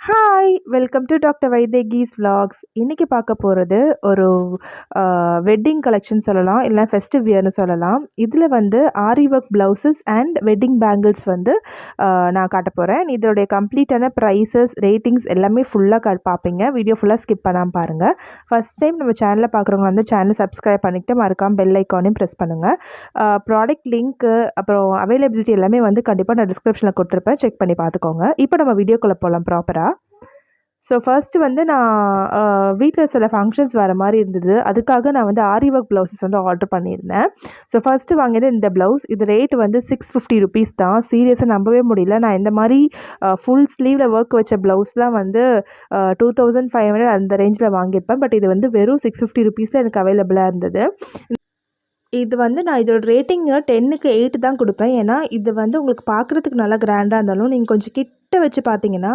Hi! Welcome to doctor Vaidehi's vlogs. இன்னைக்கு பார்க்க போறது ஒரு வெட்டிங் கலெக்ஷன் சொல்லலாம். இல்ல ஃபெஸ்டிவ் வியர்ன்னு சொல்லலாம். இதில வந்து aari work blouses and wedding bangles வந்து நான் காட்டப் போறேன். இதோடைய கம்ப்ளீட்டான ப்ரைஸஸ், ரேட்டிங்ஸ் எல்லாமே ஃபுல்லா பார்ப்பீங்க. வீடியோ ஃபுல்லா ஸ்கிப் பண்ணாம பாருங்க. ஃபர்ஸ்ட் டைம் நம்ம சேனல பார்க்குறவங்க வந்து சேனல சப்ஸ்கிரைப் பண்ணிட்டு மறக்காம பெல் ஐகானையும் பிரஸ் பண்ணுங்க. ப்ராடக்ட் லிங்க்கு அப்புறம் அவைலபிலிட்டி எல்லாமே வந்து கண்டிப்பா நான் டிஸ்கிரிப்ஷன்ல குடுத்துருப்பேன். செக் பண்ணி பார்த்துக்கோங்க. இப்போ நம்ம வீடியோக்குள்ள போலாம் ப்ராப்பரா. ஸோ ஃபர்ஸ்ட்டு வந்து நான் வீட்ல சில ஃபங்ஷன்ஸ் வர மாரி இருந்தது. அதுக்காக நான் வந்து ஆரி ஒர்க் ப்ளவுஸஸ் வந்து ஆர்டர் பண்ணியிருந்தேன். ஸோ ஃபர்ஸ்ட்டு வாங்கியது இந்த ப்ளவுஸ். இது ரேட் வந்து ₹650 தான். சீரியஸா நம்பவே முடியல. நான் இந்த மாரி ஃபுல் ஸ்லீவ்ல ஒர்க் வச்ச ப்ளவுஸ்லாம் வந்து 2500 அந்த ரேஞ்சில வாங்கியிருப்பேன். பட் இது வந்து வெறும் ₹650 எனக்கு அவைலபிளா இருந்தது. இது வந்து நான் இதோட ரேட்டிங்கு 10க்கு 8 தான் குடுப்பேன். ஏன்னா, இது வந்து உங்களுக்கு பார்க்குறதுக்கு நல்லா கிராண்டா இருந்தாலும், நீங்க கொஞ்சம் கிட்ட வச்சு பார்த்தீங்கன்னா